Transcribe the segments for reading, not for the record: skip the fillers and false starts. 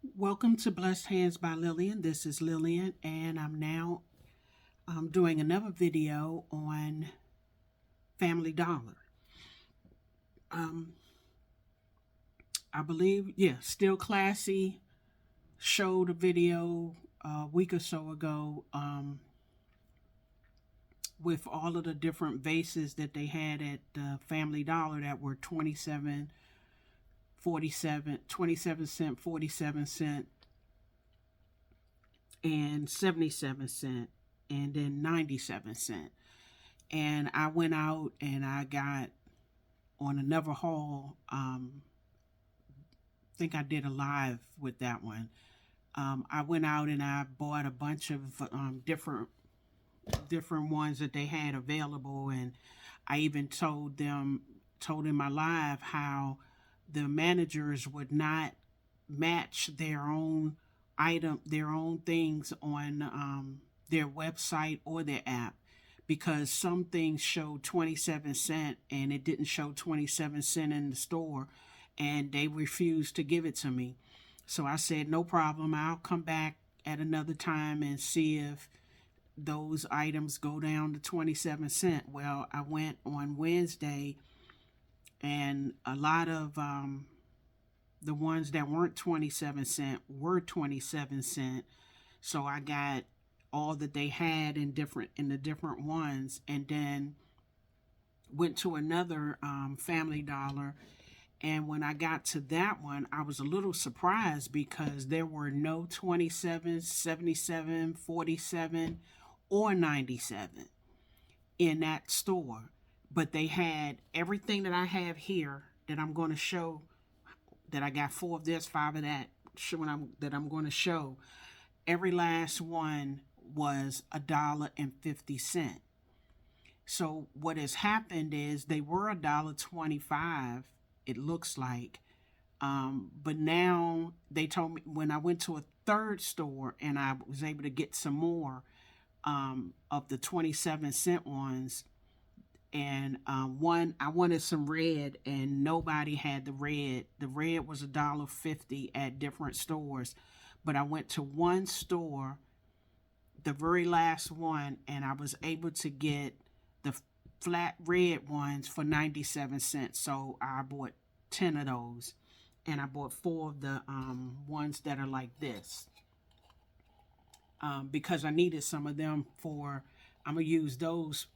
Welcome to Blessed Hands by Lillian. This is Lillian, and I'm now doing another video on Family Dollar. Um, I believe, yeah, Still Classy showed a video a week or so ago with all of the different vases that they had at Family Dollar that were 27 cent, 47 cent, and 77 cent, and then 97 cent. And I went out and I got on another haul. I think I did a live with that one. I went out and I bought a bunch of different ones that they had available, and I even told in my live how the managers would not match their own things on their website or their app, because some things showed 27 cent and it didn't show 27 cent in the store, and they refused to give it to me. So I said, no problem, I'll come back at another time and see if those items go down to 27 cent. Well, I went on Wednesday, and a lot of the ones that weren't 27 cent were 27 cent. So I got all that they had in the different ones, and then went to another Family Dollar. And when I got to that one, I was a little surprised because there were no 27, 77, 47, or 97 in that store. But they had everything that I have here that I'm going to show, that I got 4 of this, 5 of that, that I'm going to show. Every last one was $1.50. So what has happened is they were $1.25, it looks like. But now they told me when I went to a third store and I was able to get some more of the 27 cent ones. And one, I wanted some red, and nobody had the red. The red was $1.50 at different stores. But I went to one store, the very last one, and I was able to get the flat red ones for 97 cents. So I bought 10 of those, and I bought 4 of the ones that are like this, because I needed some of them for, I'm going to use those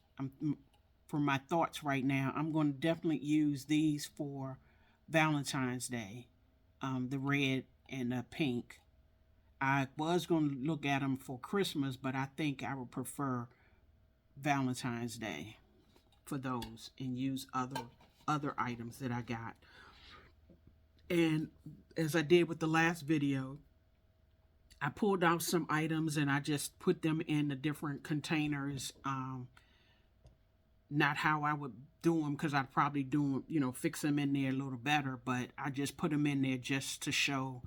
for my thoughts right now. I'm going to definitely use these for Valentine's Day, the red and the pink. I was going to look at them for Christmas, but I think I would prefer Valentine's Day for those and use other items that I got. And as I did with the last video, I pulled out some items and I just put them in the different containers. Not how I would do them, because I'd probably do them, fix them in there a little better, but I just put them in there just to show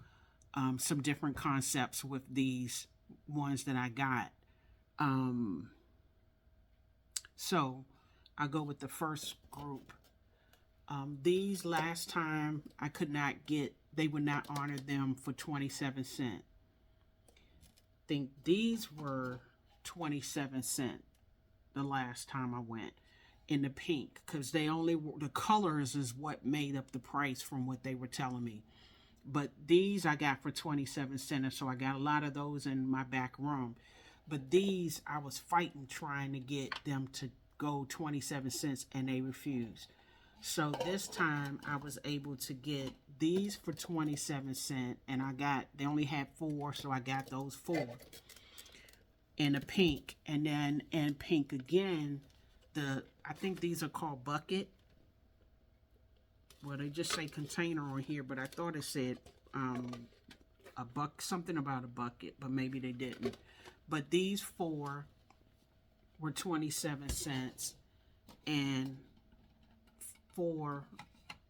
some different concepts with these ones that I got. So I'll go with the first group. These last time I could not get, they would not honor them for 27 cent. I think these were 27 cent the last time I went, in the pink, because the colors is what made up the price from what they were telling me. But these I got for 27 cents, so I got a lot of those in my back room. But these I was fighting, trying to get them to go 27 cents, and they refused. So this time I was able to get these for 27 cents, and they only had 4, so I got those 4 in a pink. And then in pink again, I think these are called bucket. Well, they just say container on here, but I thought it said something about a bucket, but maybe they didn't. But these 4 were 27 cents, and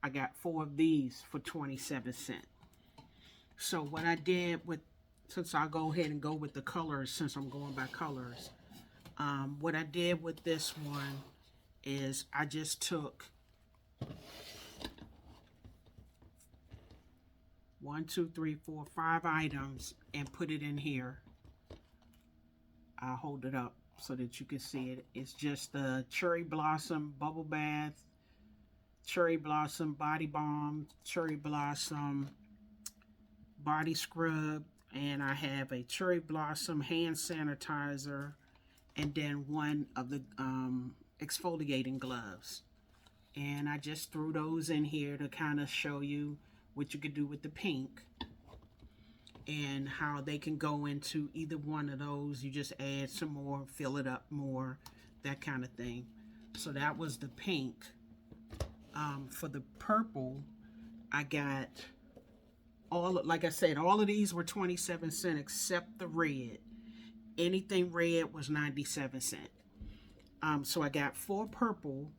I got 4 of these for 27 cents. So what I did since I'll go ahead and go with the colors, since I'm going by colors, what I did with this one is I just took 1, 2, 3, 4, 5 items and put it in here. I'll hold it up so that you can see it. It's just the cherry blossom bubble bath, cherry blossom body balm, cherry blossom body scrub, and I have a cherry blossom hand sanitizer, and then one of the exfoliating gloves. And I just threw those in here to kind of show you what you could do with the pink and how they can go into either one of those. You just add some more, fill it up more, that kind of thing. So that was the pink. For the purple, I got like I said, all of these were 27 cents except the red. Anything red was 97 cents. So I got 4 purple.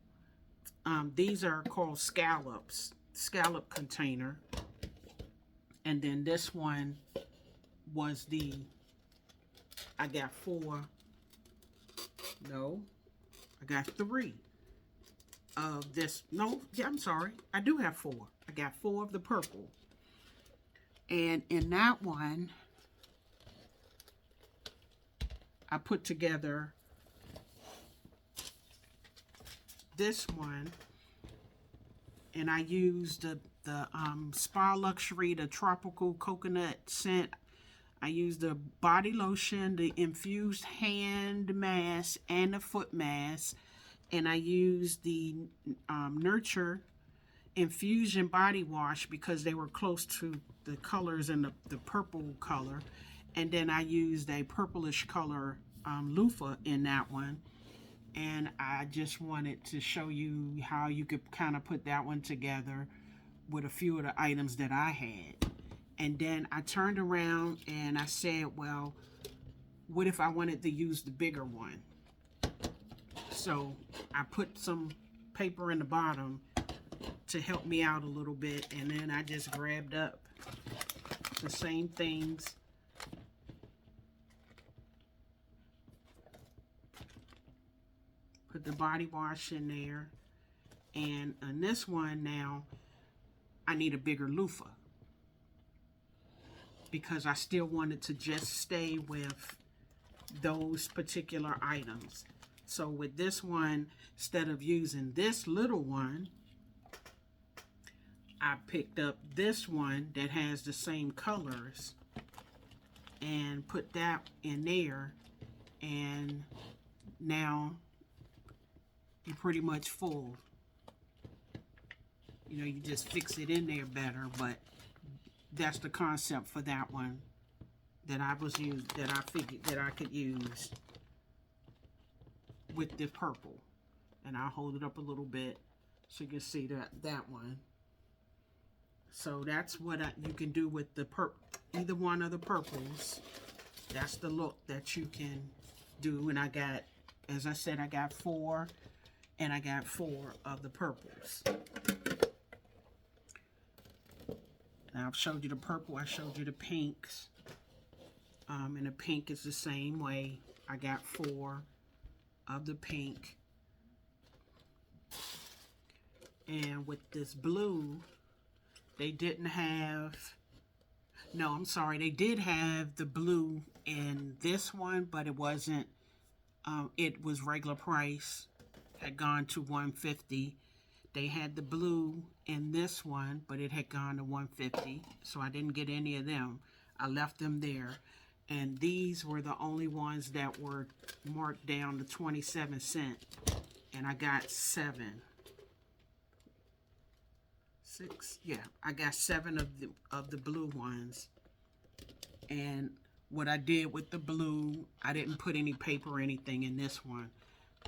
These are called scallops, scallop container. And then this one was I got 4, no, I got 3 of this. No, yeah, I'm sorry. I do have 4. I got 4 of the purple. And in that one, I put together this one, and I used the Spa Luxury, the tropical coconut scent. I used the body lotion, the infused hand mask, and the foot mask. And I used the Nurture Infusion body wash because they were close to the colors and the purple color. And then I used a purplish color loofah in that one. And I just wanted to show you how you could kind of put that one together with a few of the items that I had. And then I turned around and I said, well, what if I wanted to use the bigger one? So I put some paper in the bottom to help me out a little bit, and then I just grabbed up the same things. Put the body wash in there, and on this one now, I need a bigger loofah because I still wanted to just stay with those particular items. So with this one, instead of using this little one, I picked up this one that has the same colors and put that in there, and now you're pretty much full. You know, you just fix it in there better, but that's the concept for that one that I figured that I could use with the purple. And I'll hold it up a little bit so you can see that one. So that's what you can do with the either one of the purples. That's the look that you can do. And I got, as I said, I got 4, and I got 4 of the purples. Now I've showed you the purple, I showed you the pinks. And the pink is the same way. I got 4 of the pink. And with this blue, they didn't have, no, I'm sorry, they did have the blue in this one, but it wasn't, it was regular price, had gone to $150. They had the blue in this one, but it had gone to $150, so I didn't get any of them. I left them there. And these were the only ones that were marked down to 27 cents. And I got 7. 6, yeah, I got 7 of the blue ones. And what I did with the blue, I didn't put any paper or anything in this one.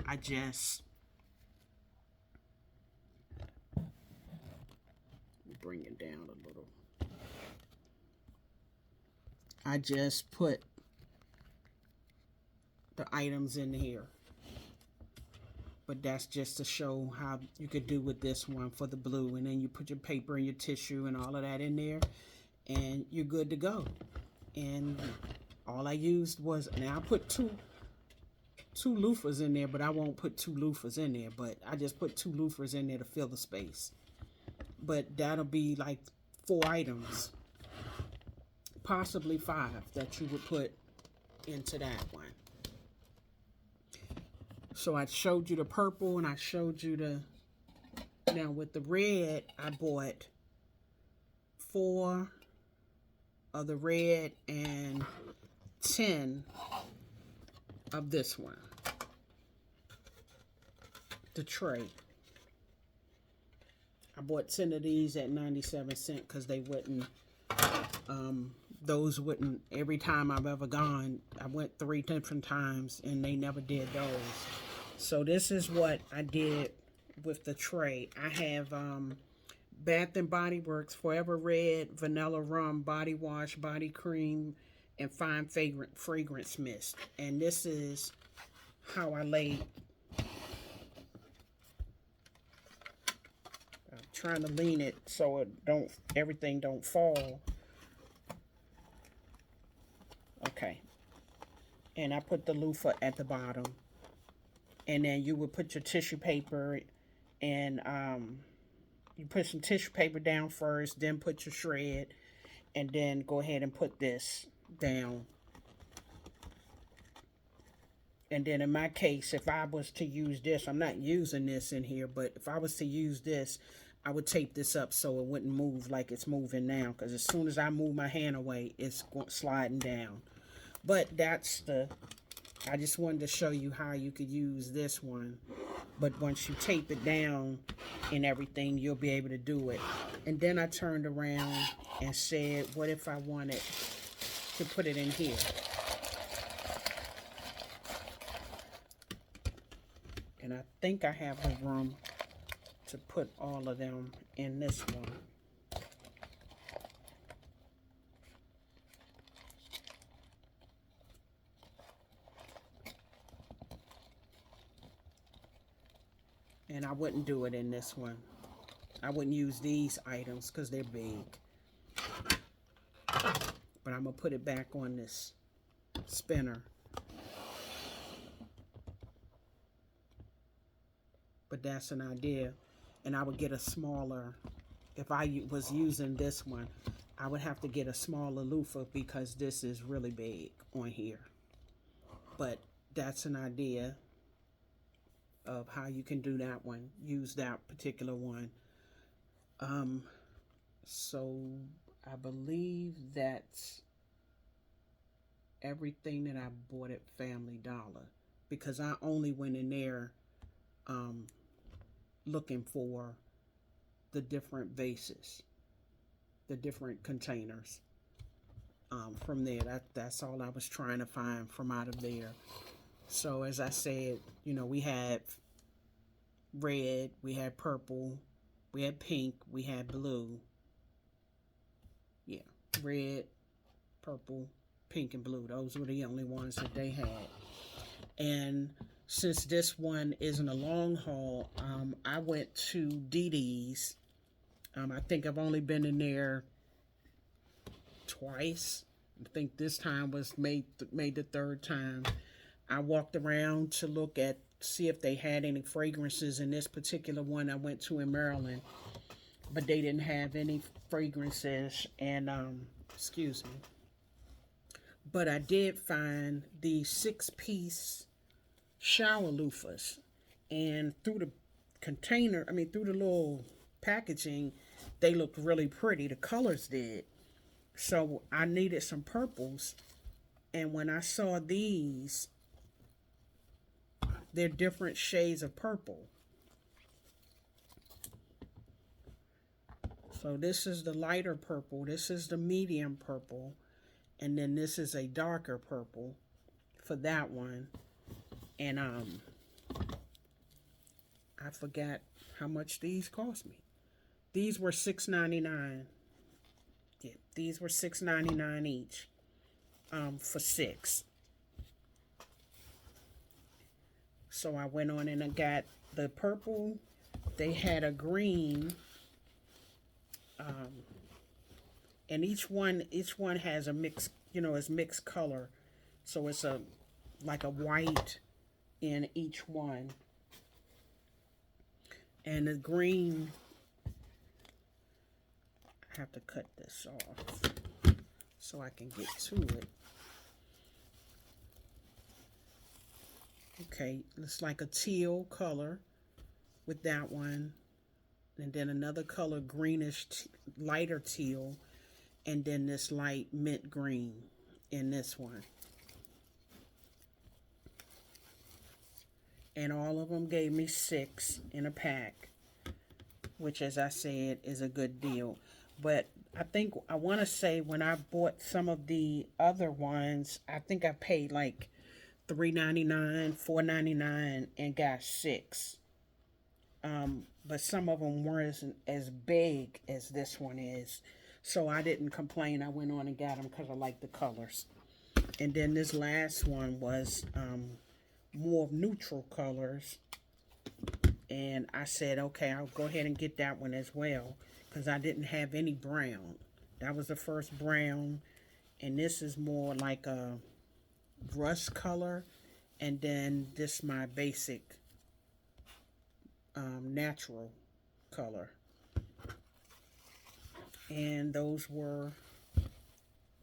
I just bring it down a little. I just put the items in here. But that's just to show how you could do with this one for the blue. And then you put your paper and your tissue and all of that in there, and you're good to go. And all I used was, now I put two loofahs in there, but I won't put 2 loofahs in there. But I just put 2 loofahs in there to fill the space. But that'll be like 4 items possibly 5 that you would put into that one. So I showed you the purple and I showed you the, now with the red, I bought 4 of the red and 10 of this one, the tray. I bought 10 of these at 97 cents because they wouldn't, those wouldn't, every time I've ever gone, I went 3 different times and they never did those. So this is what I did with the tray. I have Bath and Body Works Forever Red Vanilla Rum Body Wash, Body Cream, and Fine Fragrance Mist. And this is how I laid. I'm trying to lean it so it don't, everything don't fall. Okay. And I put the loofah at the bottom. And then you would put your tissue paper and you put some tissue paper down first, then put your shred, and then go ahead and put this down. And then in my case, if I was to use this, I'm not using this in here, but if I was to use this, I would tape this up so it wouldn't move like it's moving now, because as soon as I move my hand away, it's sliding down. But that's the, I just wanted to show you how you could use this one. But once you tape it down and everything, you'll be able to do it. And then I turned around and said, what if I wanted to put it in here? And I think I have the room to put all of them in this one. And I wouldn't do it in this one. I wouldn't use these items because they're big. But I'm going to put it back on this spinner. But that's an idea. And I would get a smaller, if I was using this one, I would have to get a smaller loofah because this is really big on here. But that's an idea of how you can do that one, use that particular one. So I believe that's everything that I bought at Family Dollar, because I only went in there looking for the different vases, the different containers. From there, that's all I was trying to find from out of there. So as I said, you know, we had red, we had purple, we had pink, we had blue. Yeah, red, purple, pink, and blue. Those were the only ones that they had. And since this one isn't a long haul, I went to Dee Dee's. I think I've only been in there twice. I think this time was made the third time. I walked around to look at, see if they had any fragrances in this particular one I went to in Maryland, but they didn't have any fragrances. And excuse me, but I did find the 6-piece shower loofahs, and through the container, I mean through the little packaging, they looked really pretty. The colors did. So I needed some purples, and when I saw these, they're different shades of purple. So this is the lighter purple, this is the medium purple, and then this is a darker purple for that one. And I forgot how much these cost me. These were $6.99. Yeah, these were $6.99 each. For 6. So I went on and I got the purple. They had a green. And each one has a mix, you know, it's mixed color. So it's like a white in each one. And the green, I have to cut this off so I can get to it. Okay, looks like a teal color with that one. And then another color, greenish, lighter teal. And then this light mint green in this one. And all of them gave me 6 in a pack, which, as I said, is a good deal. But I want to say when I bought some of the other ones, I think I paid like $3.99, $4.99, and got 6. But some of them weren't as big as this one is. So I didn't complain. I went on and got them because I like the colors. And then this last one was more neutral colors. And I said, okay, I'll go ahead and get that one as well, because I didn't have any brown. That was the first brown. And this is more like a rust color. And then this my basic natural color. And those were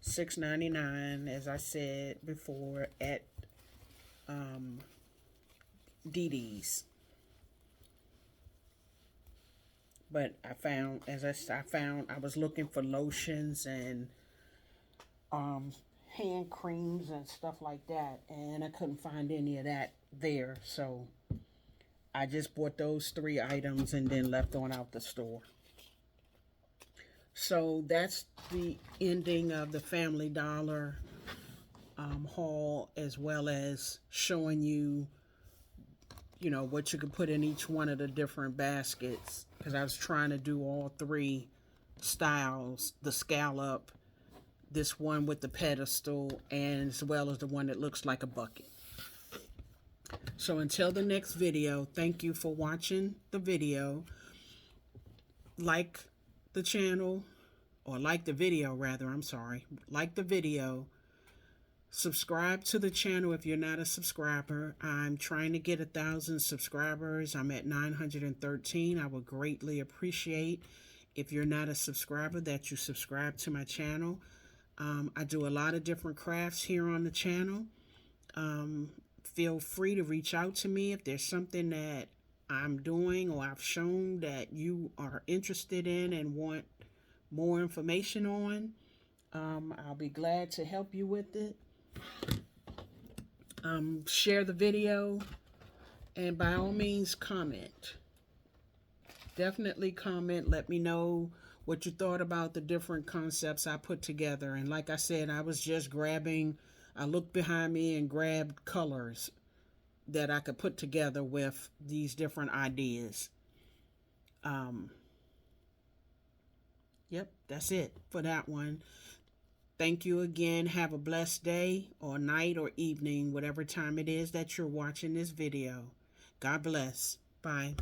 $6.99, as I said before, at DD's. But I found, I was looking for lotions and hand creams and stuff like that, and I couldn't find any of that there. So I just bought those 3 items and then left on out the store. So that's the ending of the Family Dollar haul, as well as showing you, what you could put in each one of the different baskets, because I was trying to do all 3 styles, the scallop, this one with the pedestal, and as well as the one that looks like a bucket. So until the next video, thank you for watching the video. Like the channel, or like the video rather, I'm sorry. Like the video. Subscribe to the channel if you're not a subscriber. I'm trying to get 1,000 subscribers. I'm at 913. I would greatly appreciate if you're not a subscriber that you subscribe to my channel. I do a lot of different crafts here on the channel. Feel free to reach out to me if there's something that I'm doing or I've shown that you are interested in and want more information on. I'll be glad to help you with it. Share the video, and by all means comment. Definitely comment. Let me know what you thought about the different concepts I put together. And like I said, I was just I looked behind me and grabbed colors that I could put together with these different ideas. Yep, that's it for that one. Thank you again. Have a blessed day or night or evening, whatever time it is that you're watching this video. God bless. Bye.